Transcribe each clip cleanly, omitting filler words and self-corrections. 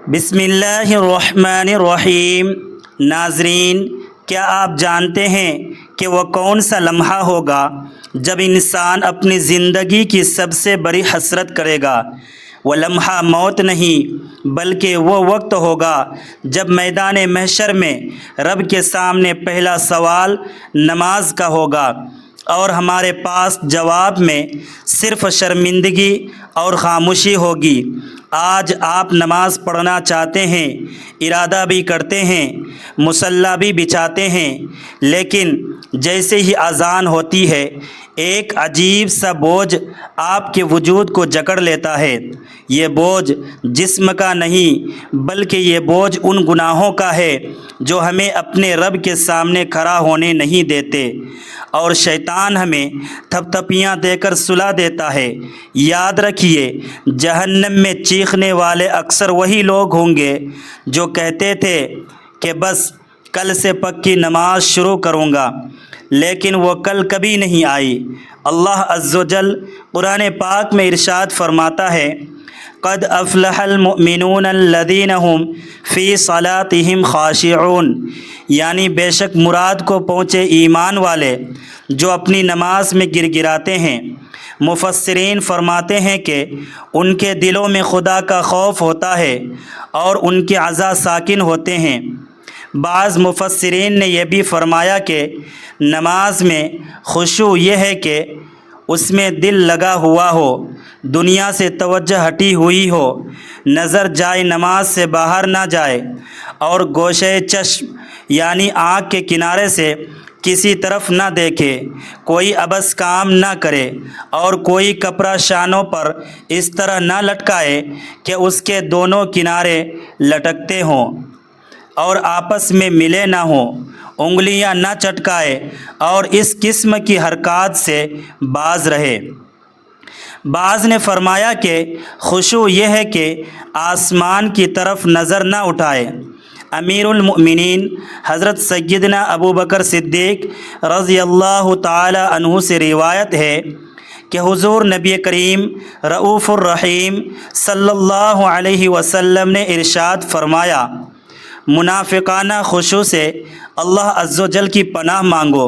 بسم اللہ الرحمن الرحیم۔ ناظرین، کیا آپ جانتے ہیں کہ وہ کون سا لمحہ ہوگا جب انسان اپنی زندگی کی سب سے بڑی حسرت کرے گا؟ وہ لمحہ موت نہیں بلکہ وہ وقت ہوگا جب میدان محشر میں رب کے سامنے پہلا سوال نماز کا ہوگا اور ہمارے پاس جواب میں صرف شرمندگی اور خاموشی ہوگی۔ آج آپ نماز پڑھنا چاہتے ہیں، ارادہ بھی کرتے ہیں، مصلی بھی بچھاتے ہیں، لیکن جیسے ہی اذان ہوتی ہے ایک عجیب سا بوجھ آپ کے وجود کو جکڑ لیتا ہے۔ یہ بوجھ جسم کا نہیں بلکہ یہ بوجھ ان گناہوں کا ہے جو ہمیں اپنے رب کے سامنے کھڑا ہونے نہیں دیتے، اور شیطان ہمیں تھپ تھپیاں دے کر سلا دیتا ہے۔ یاد رکھیے، جہنم میں چیخنے والے اکثر وہی لوگ ہوں گے جو کہتے تھے کہ بس کل سے پکی نماز شروع کروں گا، لیکن وہ کل کبھی نہیں آئی۔ اللہ عز و جل قرآن پاک میں ارشاد فرماتا ہے، قد افلح المؤمنون الذین هم فی صلاتهم خاشعون، یعنی بے شک مراد کو پہنچے ایمان والے جو اپنی نماز میں گر گراتے ہیں۔ مفسرین فرماتے ہیں کہ ان کے دلوں میں خدا کا خوف ہوتا ہے اور ان کے اعضاء ساکن ہوتے ہیں۔ بعض مفسرین نے یہ بھی فرمایا کہ نماز میں خشوع یہ ہے کہ اس میں دل لگا ہوا ہو، دنیا سے توجہ ہٹی ہوئی ہو، نظر جائے نماز سے باہر نہ جائے، اور گوشے چشم یعنی آنکھ کے کنارے سے کسی طرف نہ دیکھے، کوئی عبث کام نہ کرے، اور کوئی کپڑا شانوں پر اس طرح نہ لٹکائے کہ اس کے دونوں کنارے لٹکتے ہوں اور آپس میں ملے نہ ہوں، انگلیاں نہ چٹکائے اور اس قسم کی حرکات سے باز رہے۔ بعض نے فرمایا کہ خشوع یہ ہے کہ آسمان کی طرف نظر نہ اٹھائے۔ امیر المؤمنین حضرت سیدنا ابو بکر صدیق رضی اللہ تعالی عنہ سے روایت ہے کہ حضور نبی کریم رؤوف الرحیم صلی اللہ علیہ وسلم نے ارشاد فرمایا، منافقانہ خشوع سے اللہ عز و جل کی پناہ مانگو۔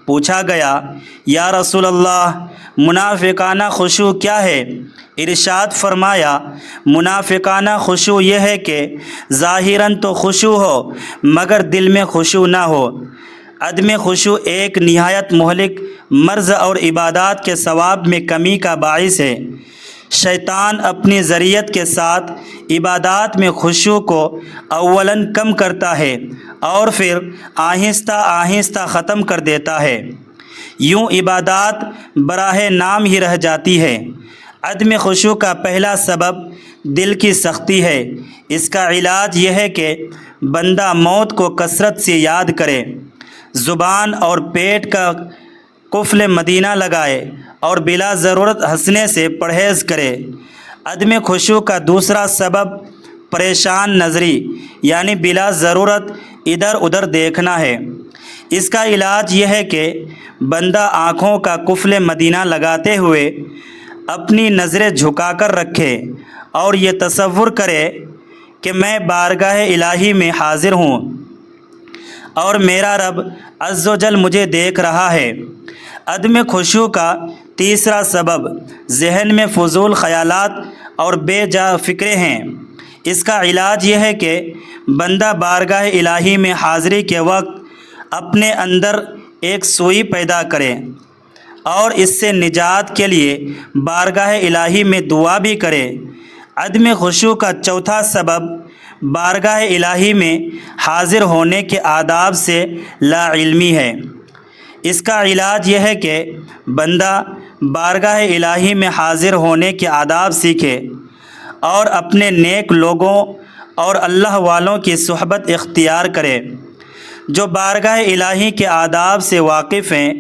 پوچھا گیا، یا رسول اللہ، منافقانہ خشوع کیا ہے؟ ارشاد فرمایا، منافقانہ خشوع یہ ہے کہ ظاہراً تو خشوع ہو مگر دل میں خشوع نہ ہو۔ عدم خشوع ایک نہایت مہلک مرض اور عبادات کے ثواب میں کمی کا باعث ہے۔ شیطان اپنی ذریت کے ساتھ عبادات میں خشوع کو اولاً کم کرتا ہے اور پھر آہستہ آہستہ ختم کر دیتا ہے، یوں عبادات براہ نام ہی رہ جاتی ہے۔ عدم خشوع کا پہلا سبب دل کی سختی ہے۔ اس کا علاج یہ ہے کہ بندہ موت کو کثرت سے یاد کرے، زبان اور پیٹ کا قفل مدینہ لگائے اور بلا ضرورت ہنسنے سے پرہیز کرے۔ عدم خشوع کا دوسرا سبب پریشان نظری یعنی بلا ضرورت ادھر ادھر دیکھنا ہے۔ اس کا علاج یہ ہے کہ بندہ آنکھوں کا قفل مدینہ لگاتے ہوئے اپنی نظریں جھکا کر رکھے اور یہ تصور کرے کہ میں بارگاہ الہی میں حاضر ہوں اور میرا رب عز و جل مجھے دیکھ رہا ہے۔ عدم خشوع کا تیسرا سبب ذہن میں فضول خیالات اور بے جا فکریں ہیں۔ اس کا علاج یہ ہے کہ بندہ بارگاہ الہی میں حاضری کے وقت اپنے اندر ایک سوئی پیدا کرے اور اس سے نجات کے لیے بارگاہ الہی میں دعا بھی کرے۔ عدم خشوع کا چوتھا سبب بارگاہ الہی میں حاضر ہونے کے آداب سے لا علمی ہے۔ اس کا علاج یہ ہے کہ بندہ بارگاہ الہی میں حاضر ہونے کے آداب سیکھے اور اپنے نیک لوگوں اور اللہ والوں کی صحبت اختیار کرے جو بارگاہ الہی کے آداب سے واقف ہیں۔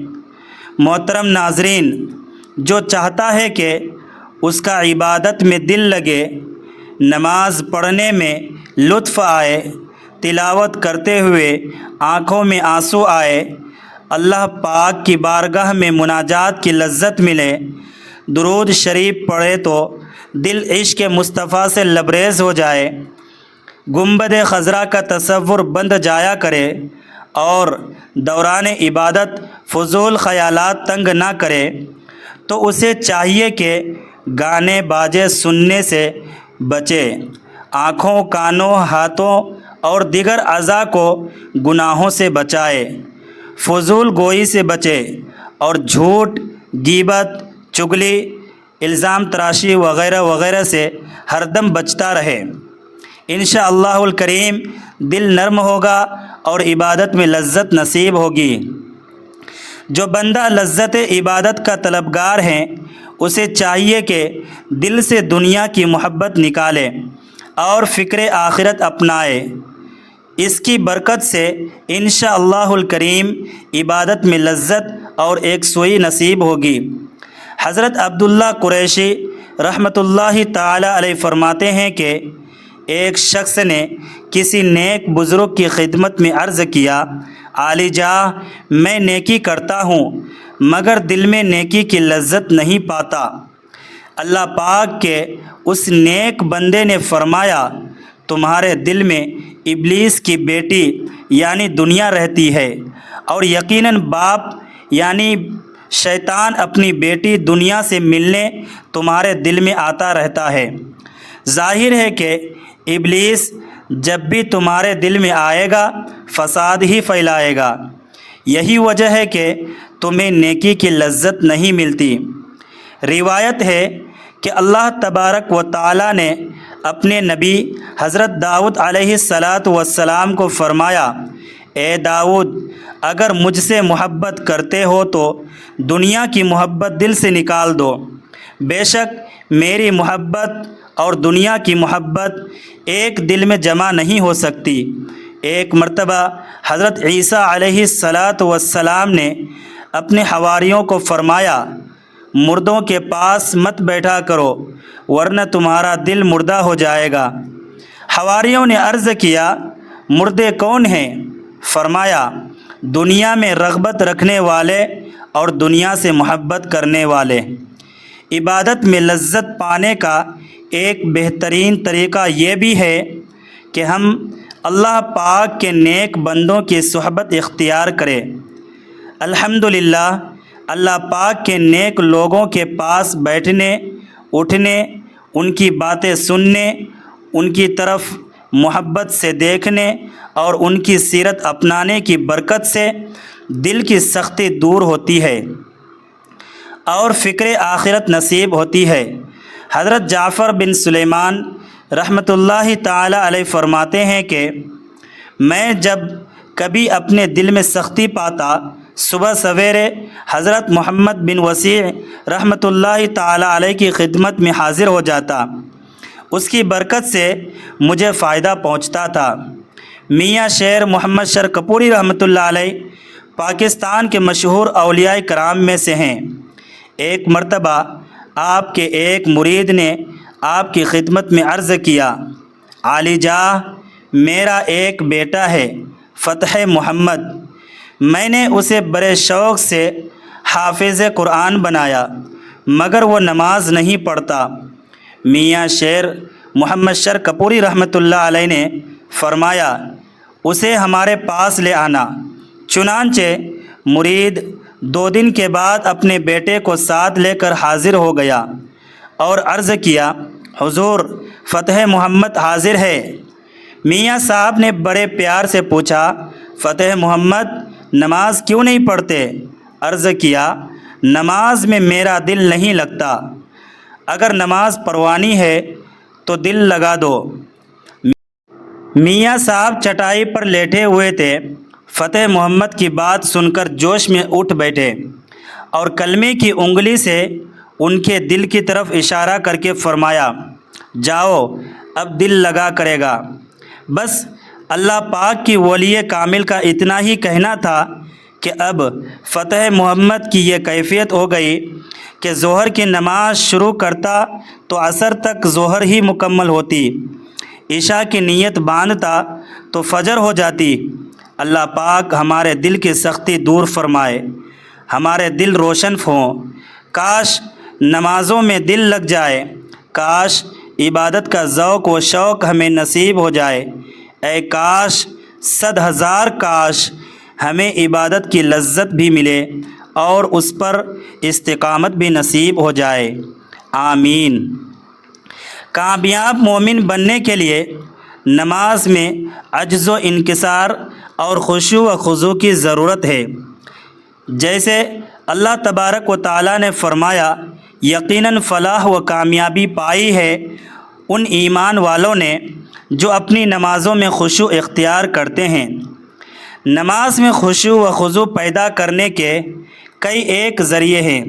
محترم ناظرین، جو چاہتا ہے کہ اس کا عبادت میں دل لگے، نماز پڑھنے میں لطف آئے، تلاوت کرتے ہوئے آنکھوں میں آنسو آئے، اللہ پاک کی بارگاہ میں مناجات کی لذت ملے، درود شریف پڑھے تو دل عشق مصطفیٰ سے لبریز ہو جائے، گنبد خضرا کا تصور بند جایا کرے اور دوران عبادت فضول خیالات تنگ نہ کرے، تو اسے چاہیے کہ گانے باجے سننے سے بچے، آنکھوں، کانوں، ہاتھوں اور دیگر اعضاء کو گناہوں سے بچائے، فضول گوئی سے بچے اور جھوٹ، غیبت، چغلی، الزام تراشی وغیرہ وغیرہ سے ہر دم بچتا رہے۔ انشاءاللہ الکریم دل نرم ہوگا اور عبادت میں لذت نصیب ہوگی۔ جو بندہ لذت عبادت کا طلبگار ہے اسے چاہیے کہ دل سے دنیا کی محبت نکالے اور فکر آخرت اپنائے۔ اس کی برکت سے انشاءاللہ الکریم عبادت میں لذت اور یکسوئی نصیب ہوگی۔ حضرت عبداللہ قریشی رحمۃ اللہ تعالی علیہ فرماتے ہیں کہ ایک شخص نے کسی نیک بزرگ کی خدمت میں عرض کیا، عالی جاہ، میں نیکی کرتا ہوں مگر دل میں نیکی کی لذت نہیں پاتا۔ اللہ پاک کے اس نیک بندے نے فرمایا، تمہارے دل میں ابلیس کی بیٹی یعنی دنیا رہتی ہے، اور یقیناً باپ یعنی شیطان اپنی بیٹی دنیا سے ملنے تمہارے دل میں آتا رہتا ہے۔ ظاہر ہے کہ ابلیس جب بھی تمہارے دل میں آئے گا فساد ہی پھیلائے گا، یہی وجہ ہے کہ تمہیں نیکی کی لذت نہیں ملتی۔ روایت ہے کہ اللہ تبارک و تعالی نے اپنے نبی حضرت داؤد علیہ السلام کو فرمایا، اے داؤد، اگر مجھ سے محبت کرتے ہو تو دنیا کی محبت دل سے نکال دو، بے شک میری محبت اور دنیا کی محبت ایک دل میں جمع نہیں ہو سکتی۔ ایک مرتبہ حضرت عیسیٰ علیہ السلام نے اپنے حواریوں کو فرمایا، مردوں کے پاس مت بیٹھا کرو ورنہ تمہارا دل مردہ ہو جائے گا۔ حواریوں نے عرض کیا، مردے کون ہیں؟ فرمایا، دنیا میں رغبت رکھنے والے اور دنیا سے محبت کرنے والے۔ عبادت میں لذت پانے کا ایک بہترین طریقہ یہ بھی ہے کہ ہم اللہ پاک کے نیک بندوں کی صحبت اختیار کریں۔ الحمدللہ اللہ پاک کے نیک لوگوں کے پاس بیٹھنے، اٹھنے، ان کی باتیں سننے، ان کی طرف محبت سے دیکھنے اور ان کی سیرت اپنانے کی برکت سے دل کی سختی دور ہوتی ہے اور فکر آخرت نصیب ہوتی ہے۔ حضرت جعفر بن سلیمان رحمۃ اللہ تعالی علیہ فرماتے ہیں کہ میں جب کبھی اپنے دل میں سختی پاتا صبح سویرے حضرت محمد بن وسیع رحمۃ اللہ تعالی علیہ کی خدمت میں حاضر ہو جاتا، اس کی برکت سے مجھے فائدہ پہنچتا تھا۔ میاں شیر محمد شر کپوری رحمۃ اللہ علیہ پاکستان کے مشہور اولیاء کرام میں سے ہیں۔ ایک مرتبہ آپ کے ایک مرید نے آپ کی خدمت میں عرض کیا، عالی جاہ، میرا ایک بیٹا ہے فتح محمد، میں نے اسے بڑے شوق سے حافظ قرآن بنایا مگر وہ نماز نہیں پڑھتا۔ میاں شیر محمد شر کپوری رحمۃ اللہ علیہ نے فرمایا، اسے ہمارے پاس لے آنا۔ چنانچہ مرید 2 دن کے بعد اپنے بیٹے کو ساتھ لے کر حاضر ہو گیا اور عرض کیا، حضور فتح محمد حاضر ہے۔ میاں صاحب نے بڑے پیار سے پوچھا، فتح محمد نماز کیوں نہیں پڑھتے؟ عرض کیا، نماز میں میرا دل نہیں لگتا، اگر نماز پڑھوانی ہے تو دل لگا دو۔ میاں صاحب چٹائی پر لیٹے ہوئے تھے۔ فتح محمد کی بات سن کر جوش میں اٹھ بیٹھے اور کلمے کی انگلی سے ان کے دل کی طرف اشارہ کر کے فرمایا، جاؤ اب دل لگا کرے گا۔ بس اللہ پاک کی ولی کامل کا اتنا ہی کہنا تھا کہ اب فتح محمد کی یہ کیفیت ہو گئی کہ ظہر کی نماز شروع کرتا تو عصر تک ظہر ہی مکمل ہوتی، عشاء کی نیت باندھتا تو فجر ہو جاتی۔ اللہ پاک ہمارے دل کی سختی دور فرمائے، ہمارے دل روشن ہوں۔ کاش نمازوں میں دل لگ جائے، کاش عبادت کا ذوق و شوق ہمیں نصیب ہو جائے۔ اے کاش 100,000 کاش ہمیں عبادت کی لذت بھی ملے اور اس پر استقامت بھی نصیب ہو جائے۔ آمین۔ کامیاب مومن بننے کے لیے نماز میں عجز و انکسار اور خشوع و خضوع کی ضرورت ہے۔ جیسے اللہ تبارک و تعالیٰ نے فرمایا، یقیناً فلاح و کامیابی پائی ہے ان ایمان والوں نے جو اپنی نمازوں میں خشوع اختیار کرتے ہیں۔ نماز میں خشوع و خضوع پیدا کرنے کے کئی ایک ذریعے ہیں۔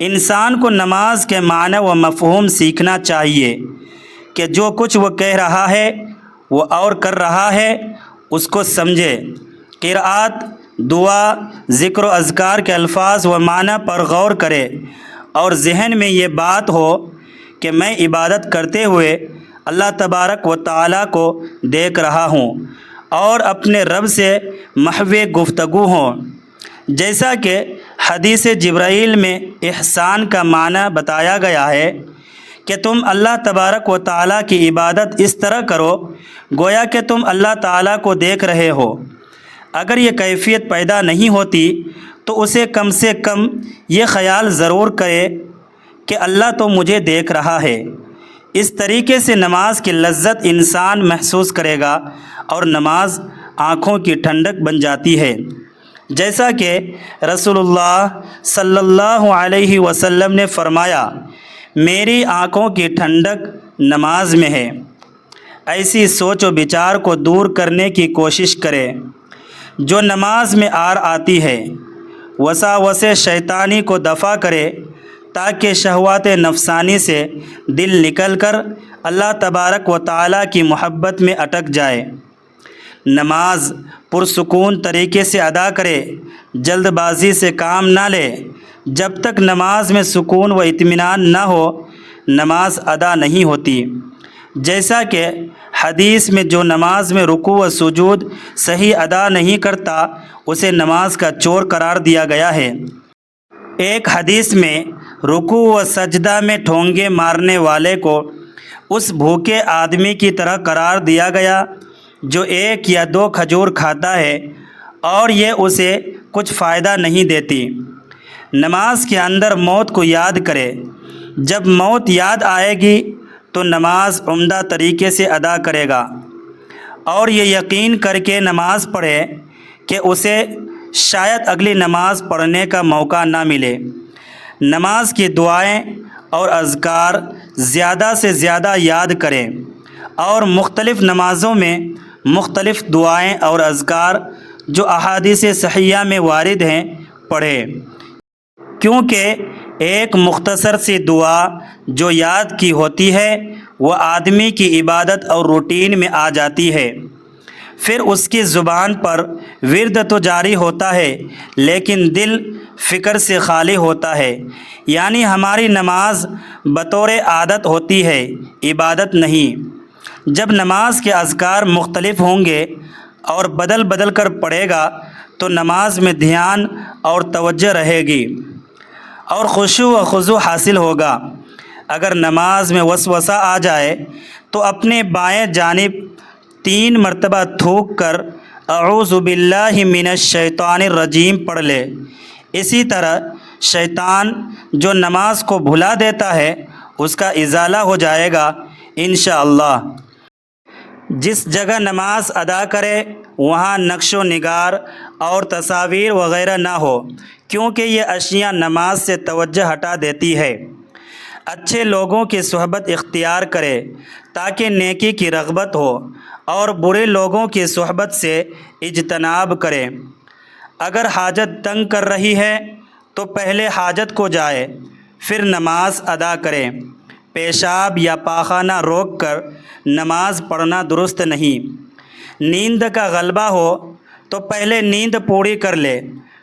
انسان کو نماز کے معنی و مفہوم سیکھنا چاہیے کہ جو کچھ وہ کہہ رہا ہے وہ اور کر رہا ہے اس کو سمجھے۔ قرأت، دعا، ذکر و اذکار کے الفاظ و معنی پر غور کرے اور ذہن میں یہ بات ہو کہ میں عبادت کرتے ہوئے اللہ تبارک و تعالیٰ کو دیکھ رہا ہوں اور اپنے رب سے محو گفتگو ہوں۔ جیسا کہ حدیث جبرائیل میں احسان کا معنی بتایا گیا ہے کہ تم اللہ تبارک و تعالیٰ کی عبادت اس طرح کرو گویا کہ تم اللہ تعالیٰ کو دیکھ رہے ہو۔ اگر یہ کیفیت پیدا نہیں ہوتی تو اسے کم سے کم یہ خیال ضرور کرے کہ اللہ تو مجھے دیکھ رہا ہے۔ اس طریقے سے نماز کی لذت انسان محسوس کرے گا اور نماز آنکھوں کی ٹھنڈک بن جاتی ہے۔ جیسا کہ رسول اللہ صلی اللہ علیہ وسلم نے فرمایا، میری آنکھوں کی ٹھنڈک نماز میں ہے۔ ایسی سوچ و بچار کو دور کرنے کی کوشش کرے جو نماز میں آتی ہے۔ وساوسے شیطانی کو دفع کرے تاکہ شہوات نفسانی سے دل نکل کر اللہ تبارک و تعالیٰ کی محبت میں اٹک جائے۔ نماز پرسکون طریقے سے ادا کرے، جلد بازی سے کام نہ لے۔ جب تک نماز میں سکون و اطمینان نہ ہو نماز ادا نہیں ہوتی۔ جیسا کہ حدیث میں جو نماز میں رکوع و سجود صحیح ادا نہیں کرتا اسے نماز کا چور قرار دیا گیا ہے۔ ایک حدیث میں رکوع و سجدہ میں ٹھونگے مارنے والے کو اس بھوکے آدمی کی طرح قرار دیا گیا جو 1 یا 2 کھجور کھاتا ہے اور یہ اسے کچھ فائدہ نہیں دیتی۔ نماز کے اندر موت کو یاد کرے۔ جب موت یاد آئے گی تو نماز عمدہ طریقے سے ادا کرے گا اور یہ یقین کر کے نماز پڑھے کہ اسے شاید اگلی نماز پڑھنے کا موقع نہ ملے۔ نماز کی دعائیں اور اذکار زیادہ سے زیادہ یاد کریں اور مختلف نمازوں میں مختلف دعائیں اور اذکار جو احادیث صحیحہ میں وارد ہیں پڑھیں، کیونکہ ایک مختصر سی دعا جو یاد کی ہوتی ہے وہ آدمی کی عبادت اور روٹین میں آ جاتی ہے۔ پھر اس کی زبان پر ورد تو جاری ہوتا ہے لیکن دل فکر سے خالی ہوتا ہے، یعنی ہماری نماز بطور عادت ہوتی ہے، عبادت نہیں۔ جب نماز کے اذکار مختلف ہوں گے اور بدل بدل کر پڑھے گا تو نماز میں دھیان اور توجہ رہے گی اور خشوع و خضوع حاصل ہوگا۔ اگر نماز میں وسوسہ آ جائے تو اپنے بائیں جانب 3 مرتبہ تھوک کر اعوذ باللہ من الشیطان الرجیم پڑھ لے۔ اسی طرح شیطان جو نماز کو بھلا دیتا ہے اس کا ازالہ ہو جائے گا انشاءاللہ۔ جس جگہ نماز ادا کرے وہاں نقش و نگار اور تصاویر وغیرہ نہ ہو، کیونکہ یہ اشیاء نماز سے توجہ ہٹا دیتی ہے۔ اچھے لوگوں کی صحبت اختیار کرے تاکہ نیکی کی رغبت ہو اور برے لوگوں کی صحبت سے اجتناب کرے۔ اگر حاجت تنگ کر رہی ہے تو پہلے حاجت کو جائے پھر نماز ادا کرے۔ پیشاب یا پاخانہ روک کر نماز پڑھنا درست نہیں۔ نیند کا غلبہ ہو تو پہلے نیند پوری کر لے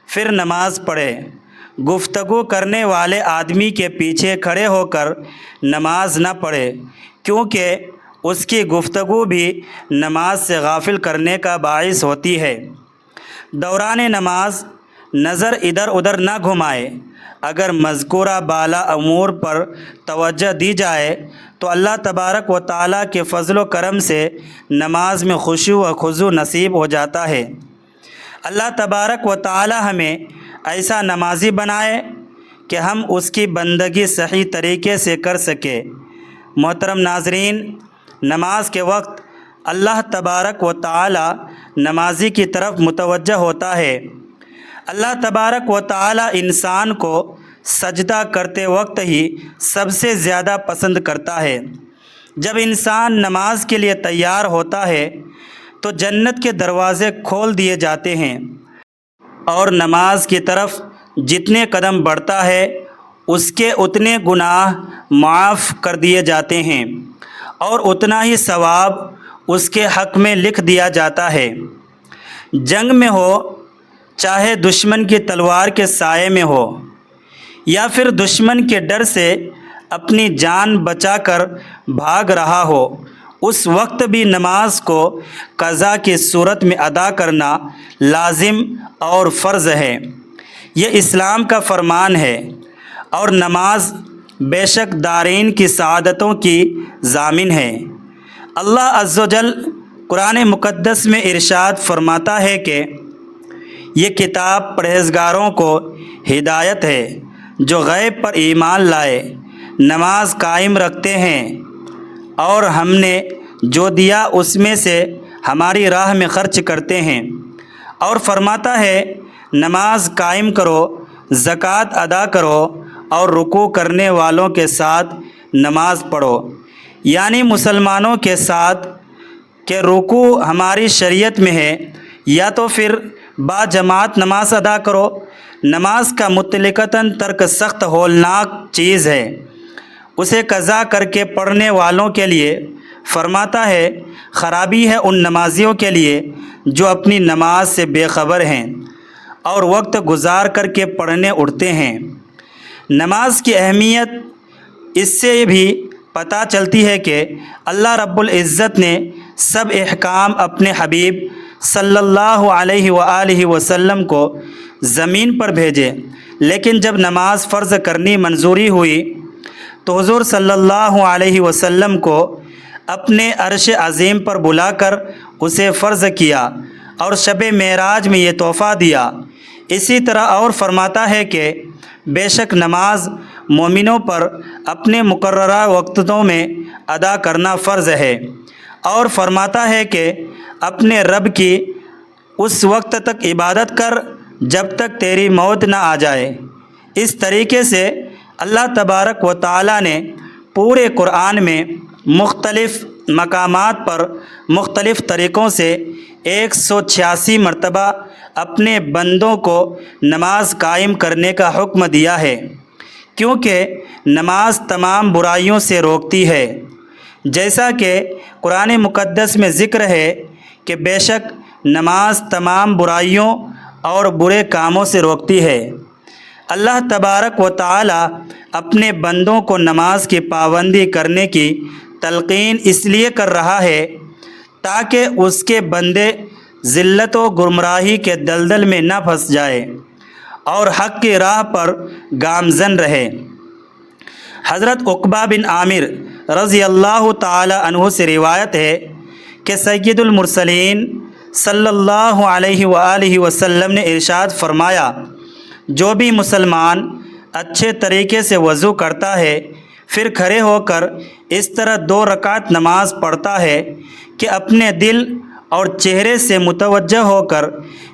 پھر نماز پڑھے۔ گفتگو کرنے والے آدمی کے پیچھے کھڑے ہو کر نماز نہ پڑھے، کیونکہ اس کی گفتگو بھی نماز سے غافل کرنے کا باعث ہوتی ہے۔ دوران نماز نظر ادھر ادھر نہ گھمائے۔ اگر مذکورہ بالا امور پر توجہ دی جائے تو اللہ تبارک و تعالیٰ کے فضل و کرم سے نماز میں خشوع و خضوع نصیب ہو جاتا ہے۔ اللہ تبارک و تعالیٰ ہمیں ایسا نمازی بنائے کہ ہم اس کی بندگی صحیح طریقے سے کر سکیں۔ محترم ناظرین، نماز کے وقت اللہ تبارک و تعالیٰ نمازی کی طرف متوجہ ہوتا ہے۔ اللہ تبارک و تعالیٰ انسان کو سجدہ کرتے وقت ہی سب سے زیادہ پسند کرتا ہے۔ جب انسان نماز کے لیے تیار ہوتا ہے تو جنت کے دروازے کھول دیے جاتے ہیں، اور نماز کی طرف جتنے قدم بڑھتا ہے اس کے اتنے گناہ معاف کر دیے جاتے ہیں، اور اتنا ہی ثواب اس کے حق میں لکھ دیا جاتا ہے۔ جنگ میں ہو، چاہے دشمن کی تلوار کے سائے میں ہو، یا پھر دشمن کے ڈر سے اپنی جان بچا کر بھاگ رہا ہو، اس وقت بھی نماز کو قضا کی صورت میں ادا کرنا لازم اور فرض ہے۔ یہ اسلام کا فرمان ہے، اور نماز بے شک دارین کی سعادتوں کی ضامن ہے۔ اللہ عز و جل قرآن مقدس میں ارشاد فرماتا ہے کہ یہ کتاب پرہیزگاروں کو ہدایت ہے جو غیب پر ایمان لائے، نماز قائم رکھتے ہیں، اور ہم نے جو دیا اس میں سے ہماری راہ میں خرچ کرتے ہیں۔ اور فرماتا ہے نماز قائم کرو، زکوٰۃ ادا کرو، اور رکوع کرنے والوں کے ساتھ نماز پڑھو، یعنی مسلمانوں کے ساتھ، کہ رکوع ہماری شریعت میں ہے، یا تو پھر با جماعت نماز ادا کرو۔ نماز کا مطلقاً ترک سخت ہولناک چیز ہے۔ اسے قضا کر کے پڑھنے والوں کے لیے فرماتا ہے خرابی ہے ان نمازیوں کے لیے جو اپنی نماز سے بے خبر ہیں اور وقت گزار کر کے پڑھنے اٹھتے ہیں۔ نماز کی اہمیت اس سے بھی پتہ چلتی ہے کہ اللہ رب العزت نے سب احکام اپنے حبیب صلی اللہ علیہ وآلہ وسلم کو زمین پر بھیجے، لیکن جب نماز فرض کرنی منظوری ہوئی تو حضور صلی اللہ علیہ وسلم کو اپنے عرش عظیم پر بلا کر اسے فرض کیا اور شب معراج میں یہ تحفہ دیا۔ اسی طرح اور فرماتا ہے کہ بے شک نماز مومنوں پر اپنے مقررہ وقتوں میں ادا کرنا فرض ہے، اور فرماتا ہے کہ اپنے رب کی اس وقت تک عبادت کر جب تک تیری موت نہ آ جائے۔ اس طریقے سے اللہ تبارک و تعالیٰ نے پورے قرآن میں مختلف مقامات پر مختلف طریقوں سے 186 مرتبہ اپنے بندوں کو نماز قائم کرنے کا حکم دیا ہے، کیونکہ نماز تمام برائیوں سے روکتی ہے۔ جیسا کہ قرآن مقدس میں ذکر ہے کہ بے شک نماز تمام برائیوں اور برے کاموں سے روکتی ہے۔ اللہ تبارک و تعالی اپنے بندوں کو نماز کی پابندی کرنے کی تلقین اس لیے کر رہا ہے تاکہ اس کے بندے ذلت و گمراہی کے دلدل میں نہ پھنس جائے اور حق کی راہ پر گامزن رہے۔ حضرت عقبہ بن عامر رضی اللہ تعالی عنہ سے روایت ہے کہ سید المرسلین صلی اللہ علیہ وآلہ وسلم نے ارشاد فرمایا، جو بھی مسلمان اچھے طریقے سے وضو کرتا ہے پھر کھڑے ہو کر اس طرح 2 رکعت نماز پڑھتا ہے کہ اپنے دل اور چہرے سے متوجہ ہو کر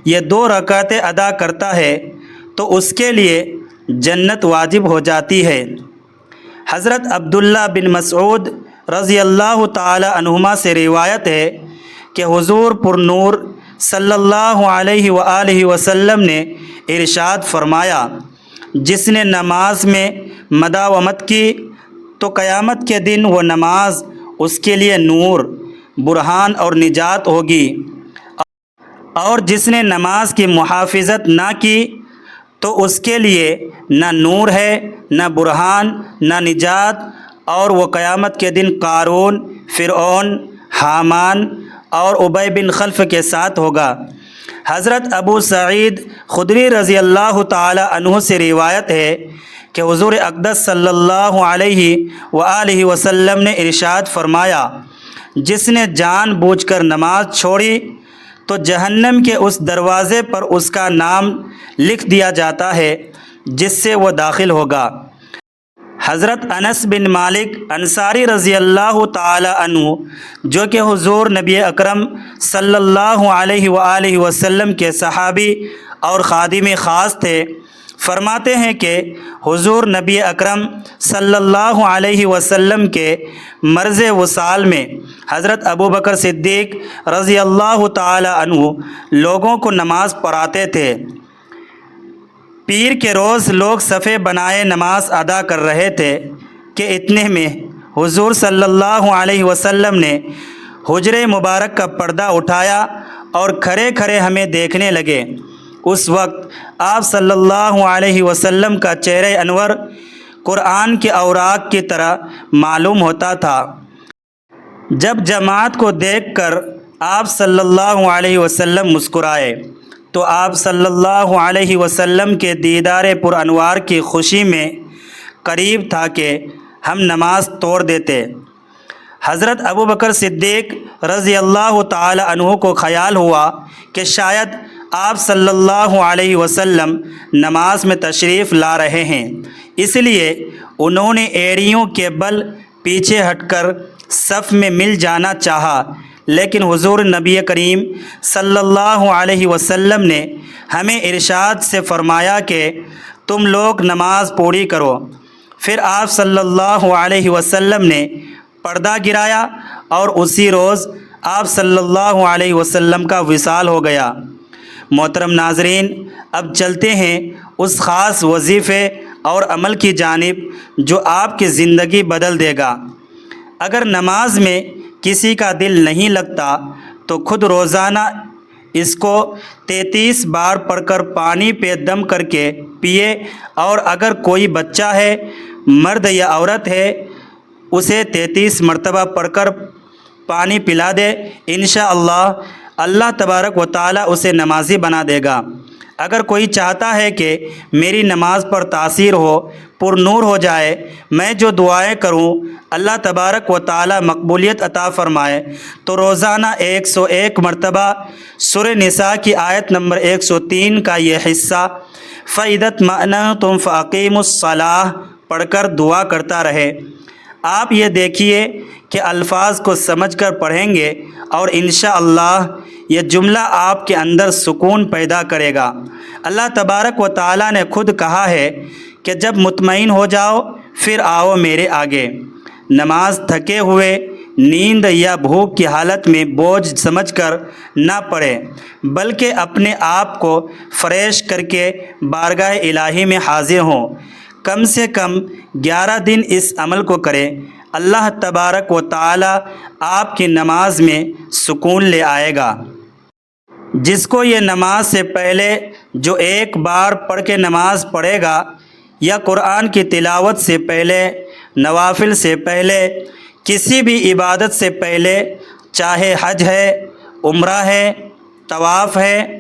یہ 2 رکعتیں ادا کرتا ہے تو اس کے لیے جنت واجب ہو جاتی ہے۔ حضرت عبداللہ بن مسعود رضی اللہ تعالی عنہما سے روایت ہے کہ حضور پر نور صلی اللہ علیہ وآلہ وسلم نے ارشاد فرمایا، جس نے نماز میں مداومت کی تو قیامت کے دن وہ نماز اس کے لیے نور، برہان اور نجات ہوگی، اور جس نے نماز کی محافظت نہ کی تو اس کے لیے نہ نور ہے، نہ برہان، نہ نجات، اور وہ قیامت کے دن قارون، فرعون، حامان اور ابی بن خلف کے ساتھ ہوگا۔ حضرت ابو سعید خدری رضی اللہ تعالی عنہ سے روایت ہے کہ حضور اقدس صلی اللہ علیہ وآلہ وسلم نے ارشاد فرمایا، جس نے جان بوجھ کر نماز چھوڑی تو جہنم کے اس دروازے پر اس کا نام لکھ دیا جاتا ہے جس سے وہ داخل ہوگا۔ حضرت انس بن مالک انصاری رضی اللہ تعالی عنہ، جو کہ حضور نبی اکرم صلی اللہ علیہ وآلہ وسلم کے صحابی اور خادم خاص تھے، فرماتے ہیں کہ حضور نبی اکرم صلی اللہ علیہ وسلم کے مرض وصال میں حضرت ابو بکر صدیق رضی اللہ تعالی عنہ لوگوں کو نماز پڑھاتے تھے۔ پیر کے روز لوگ صفیں بنائے نماز ادا کر رہے تھے کہ اتنے میں حضور صلی اللہ علیہ وسلم نے حجرے مبارک کا پردہ اٹھایا اور کھڑے کھڑے ہمیں دیکھنے لگے۔ اس وقت آپ صلی اللہ علیہ وسلم کا چہرہ انور قرآن کے اوراق کی طرح معلوم ہوتا تھا۔ جب جماعت کو دیکھ کر آپ صلی اللہ علیہ وسلم مسکرائے تو آپ صلی اللہ علیہ وسلم کے دیدار پر انوار کی خوشی میں قریب تھا کہ ہم نماز توڑ دیتے۔ حضرت ابو بکر صدیق رضی اللہ تعالی عنہ کو خیال ہوا کہ شاید آپ صلی اللہ علیہ وسلم نماز میں تشریف لا رہے ہیں، اس لیے انہوں نے ایڑیوں کے بل پیچھے ہٹ کر صف میں مل جانا چاہا، لیکن حضور نبی کریم صلی اللہ علیہ وسلم نے ہمیں ارشاد سے فرمایا کہ تم لوگ نماز پوری کرو۔ پھر آپ صلی اللہ علیہ وسلم نے پردہ گرایا اور اسی روز آپ صلی اللہ علیہ وسلم کا وصال ہو گیا۔ محترم ناظرین، اب چلتے ہیں اس خاص وظیفے اور عمل کی جانب جو آپ کی زندگی بدل دے گا۔ اگر نماز میں کسی کا دل نہیں لگتا تو خود روزانہ اس کو 33 بار پڑھ کر پانی پہ دم کر کے پیے، اور اگر کوئی بچہ ہے، مرد یا عورت ہے، اسے 33 مرتبہ پڑھ کر پانی پلا دے، انشاءاللہ اللہ تبارک و تعالی اسے نمازی بنا دے گا۔ اگر کوئی چاہتا ہے کہ میری نماز پر تاثیر ہو، پر نور ہو جائے، میں جو دعائیں کروں اللہ تبارک و تعالی مقبولیت عطا فرمائے، تو روزانہ 101 مرتبہ سورہ نساء کی آیت نمبر 103 کا یہ حصہ فَإِذَا اطْمَأْنَنْتُمْ فَأَقِیمُوا الصَّلَاةَ پڑھ کر دعا کرتا رہے۔ آپ یہ دیکھیے کہ الفاظ کو سمجھ کر پڑھیں گے اور انشاءاللہ یہ جملہ آپ کے اندر سکون پیدا کرے گا۔ اللہ تبارک و تعالیٰ نے خود کہا ہے کہ جب مطمئن ہو جاؤ پھر آؤ میرے آگے۔ نماز تھکے ہوئے، نیند یا بھوک کی حالت میں بوجھ سمجھ کر نہ پڑھے، بلکہ اپنے آپ کو فریش کر کے بارگاہ الہی میں حاضر ہوں۔ کم سے کم 11 دن اس عمل کو کریں، اللہ تبارک و تعالی آپ کی نماز میں سکون لے آئے گا۔ جس کو یہ نماز سے پہلے جو ایک بار پڑھ کے نماز پڑھے گا، یا قرآن کی تلاوت سے پہلے، نوافل سے پہلے، کسی بھی عبادت سے پہلے، چاہے حج ہے، عمرہ ہے، طواف ہے،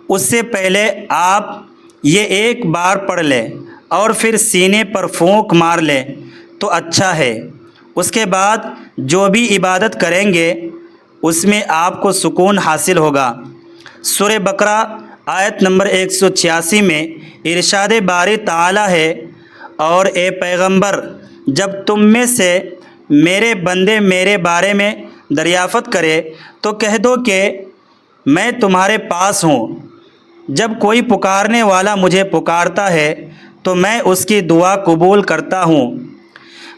اس سے پہلے آپ یہ ایک بار پڑھ لیں اور پھر سینے پر پھونک مار لیں تو اچھا ہے۔ اس کے بعد جو بھی عبادت کریں گے اس میں آپ کو سکون حاصل ہوگا۔ سورہ بقرہ آیت نمبر 186 میں ارشاد باری تعالی ہے، اور اے پیغمبر، جب تم میں سے میرے بندے میرے بارے میں دریافت کرے تو کہہ دو کہ میں تمہارے پاس ہوں۔ جب کوئی پکارنے والا مجھے پکارتا ہے تو میں اس کی دعا قبول کرتا ہوں۔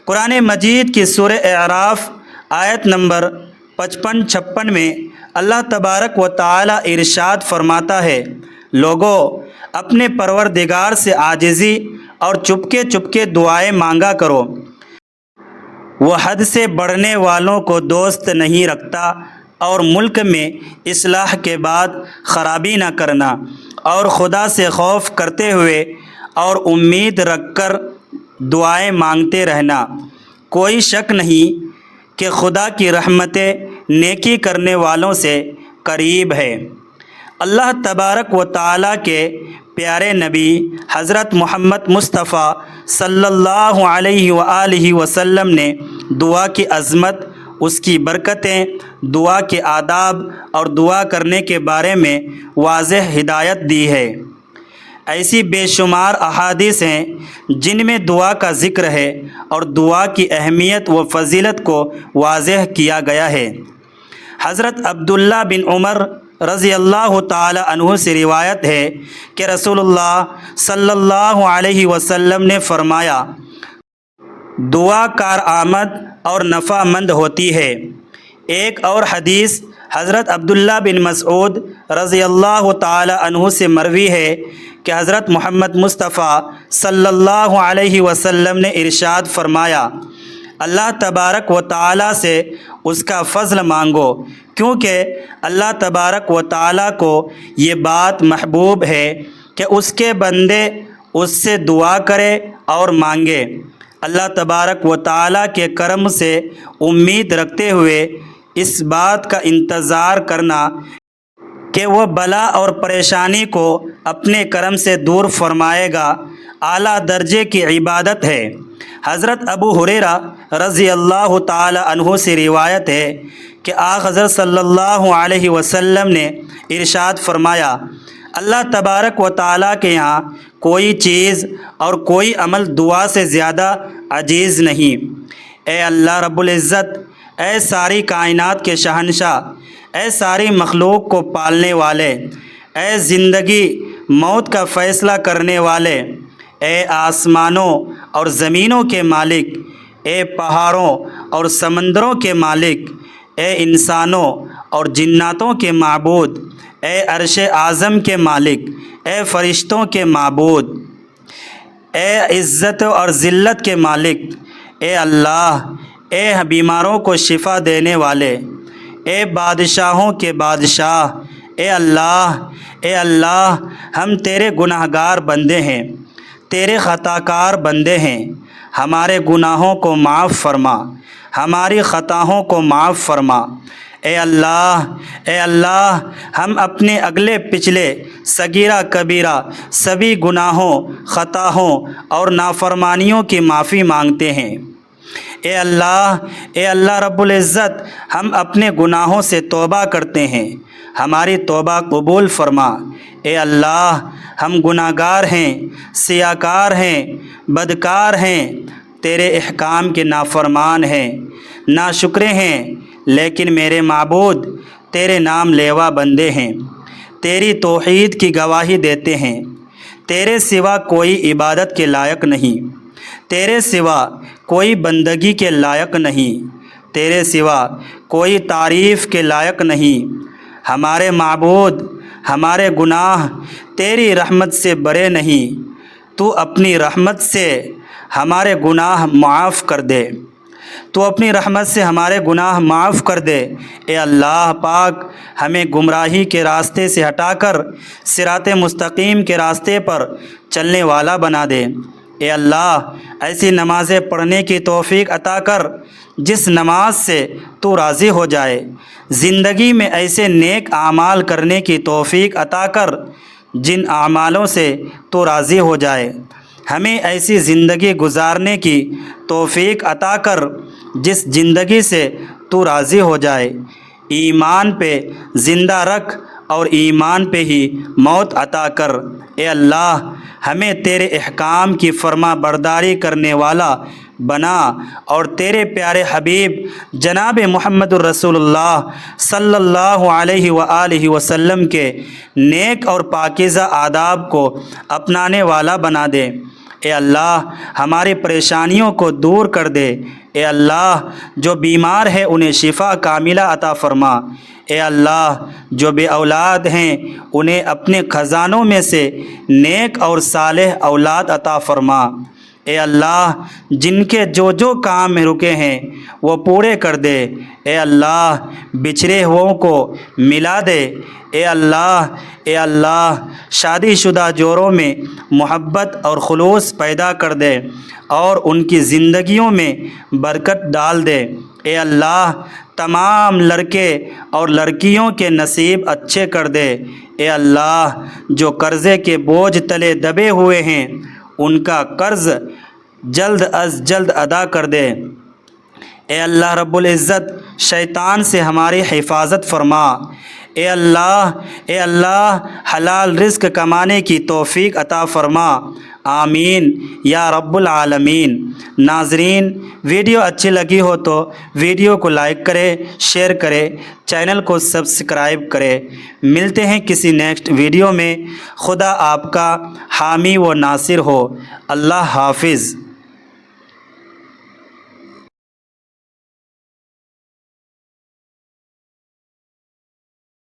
قرآن مجید کی سورہ اعراف آیت نمبر 55-56 میں اللہ تبارک و تعالی ارشاد فرماتا ہے، لوگو اپنے پروردگار سے عاجزی اور چپکے چپکے دعائیں مانگا کرو، وہ حد سے بڑھنے والوں کو دوست نہیں رکھتا، اور ملک میں اصلاح کے بعد خرابی نہ کرنا، اور خدا سے خوف کرتے ہوئے اور امید رکھ کر دعائیں مانگتے رہنا۔ کوئی شک نہیں کہ خدا کی رحمتیں نیکی کرنے والوں سے قریب ہے۔ اللہ تبارک و تعالیٰ کے پیارے نبی حضرت محمد مصطفیٰ صلی اللہ علیہ وآلہ وسلم نے دعا کی عظمت، اس کی برکتیں، دعا کے آداب اور دعا کرنے کے بارے میں واضح ہدایت دی ہے۔ ایسی بے شمار احادیث ہیں جن میں دعا کا ذکر ہے اور دعا کی اہمیت و فضیلت کو واضح کیا گیا ہے۔ حضرت عبداللہ بن عمر رضی اللہ تعالی عنہ سے روایت ہے کہ رسول اللہ صلی اللہ علیہ وسلم نے فرمایا، دعا کارآمد اور نفع مند ہوتی ہے۔ ایک اور حدیث حضرت عبداللہ بن مسعود رضی اللہ تعالی عنہ سے مروی ہے کہ حضرت محمد مصطفیٰ صلی اللہ علیہ وسلم نے ارشاد فرمایا، اللہ تبارک و تعالیٰ سے اس کا فضل مانگو، کیونکہ اللہ تبارک و تعالیٰ کو یہ بات محبوب ہے کہ اس کے بندے اس سے دعا کرے اور مانگے۔ اللہ تبارک و تعالیٰ کے کرم سے امید رکھتے ہوئے اس بات کا انتظار کرنا کہ وہ بلا اور پریشانی کو اپنے کرم سے دور فرمائے گا، اعلیٰ درجے کی عبادت ہے۔ حضرت ابو ہریرہ رضی اللہ تعالی عنہ سے روایت ہے کہ آقا حضرت صلی اللہ علیہ وسلم نے ارشاد فرمایا، اللہ تبارک و تعالیٰ کے یہاں کوئی چیز اور کوئی عمل دعا سے زیادہ عزیز نہیں۔ اے اللہ رب العزت، اے ساری کائنات کے شہنشاہ، اے ساری مخلوق کو پالنے والے، اے زندگی موت کا فیصلہ کرنے والے، اے آسمانوں اور زمینوں کے مالک، اے پہاڑوں اور سمندروں کے مالک، اے انسانوں اور جناتوں کے معبود، اے عرش اعظم کے مالک، اے فرشتوں کے معبود، اے عزت اور ذلت کے مالک، اے اللہ، اے بیماروں کو شفا دینے والے، اے بادشاہوں کے بادشاہ، اے اللہ، ہم تیرے گناہ گار بندے ہیں، تیرے خطا کار بندے ہیں، ہمارے گناہوں کو معاف فرما، ہماری خطاؤں کو معاف فرما۔ اے اللہ، ہم اپنے اگلے پچھلے صغیرہ کبیرہ سبھی گناہوں، خطاؤں اور نافرمانیوں کی معافی مانگتے ہیں۔ اے اللہ رب العزت، ہم اپنے گناہوں سے توبہ کرتے ہیں، ہماری توبہ قبول فرما۔ اے اللہ، ہم گناہ گار ہیں، سیاکار ہیں، بدکار ہیں، تیرے احکام کے نافرمان ہیں، ناشکرے ہیں، لیکن میرے معبود تیرے نام لیوا بندے ہیں، تیری توحید کی گواہی دیتے ہیں۔ تیرے سوا کوئی عبادت کے لائق نہیں، تیرے سوا کوئی بندگی کے لائق نہیں، تیرے سوا کوئی تعریف کے لائق نہیں۔ ہمارے معبود، ہمارے گناہ تیری رحمت سے بڑے نہیں، تو اپنی رحمت سے ہمارے گناہ معاف کر دے، تو اپنی رحمت سے ہمارے گناہ معاف کر دے۔ اے اللہ پاک، ہمیں گمراہی کے راستے سے ہٹا کر صراط مستقیم کے راستے پر چلنے والا بنا دے۔ اے اللہ، ایسی نمازیں پڑھنے کی توفیق عطا کر جس نماز سے تو راضی ہو جائے، زندگی میں ایسے نیک اعمال کرنے کی توفیق عطا کر جن اعمالوں سے تو راضی ہو جائے، ہمیں ایسی زندگی گزارنے کی توفیق عطا کر جس زندگی سے تو راضی ہو جائے، ایمان پہ زندہ رکھ اور ایمان پہ ہی موت عطا کر۔ اے اللہ، ہمیں تیرے احکام کی فرما برداری کرنے والا بنا اور تیرے پیارے حبیب جناب محمد الرسول اللہ صلی اللہ علیہ وآلہ وسلم کے نیک اور پاکیزہ آداب کو اپنانے والا بنا دے۔ اے اللہ، ہماری پریشانیوں کو دور کر دے۔ اے اللہ، جو بیمار ہے انہیں شفا کاملہ عطا فرما۔ اے اللہ، جو بے اولاد ہیں انہیں اپنے خزانوں میں سے نیک اور صالح اولاد عطا فرما۔ اے اللہ، جن کے جو کام میں رکے ہیں وہ پورے کر دے۔ اے اللہ، بچھڑے ہوئوں کو ملا دے۔ اے اللہ، شادی شدہ جوڑوں میں محبت اور خلوص پیدا کر دے اور ان کی زندگیوں میں برکت ڈال دے۔ اے اللہ، تمام لڑکے اور لڑکیوں کے نصیب اچھے کر دے۔ اے اللہ، جو قرضے کے بوجھ تلے دبے ہوئے ہیں ان کا قرض جلد از جلد ادا کر دے۔ اے اللہ رب العزت، شیطان سے ہماری حفاظت فرما۔ اے اللہ حلال رزق کمانے کی توفیق عطا فرما۔ آمین یا رب العالمین۔ ناظرین، ویڈیو اچھی لگی ہو تو ویڈیو کو لائک کرے، شیئر کرے، چینل کو سبسکرائب کرے۔ ملتے ہیں کسی نیکسٹ ویڈیو میں۔ خدا آپ کا حامی و ناصر ہو۔ اللہ حافظ۔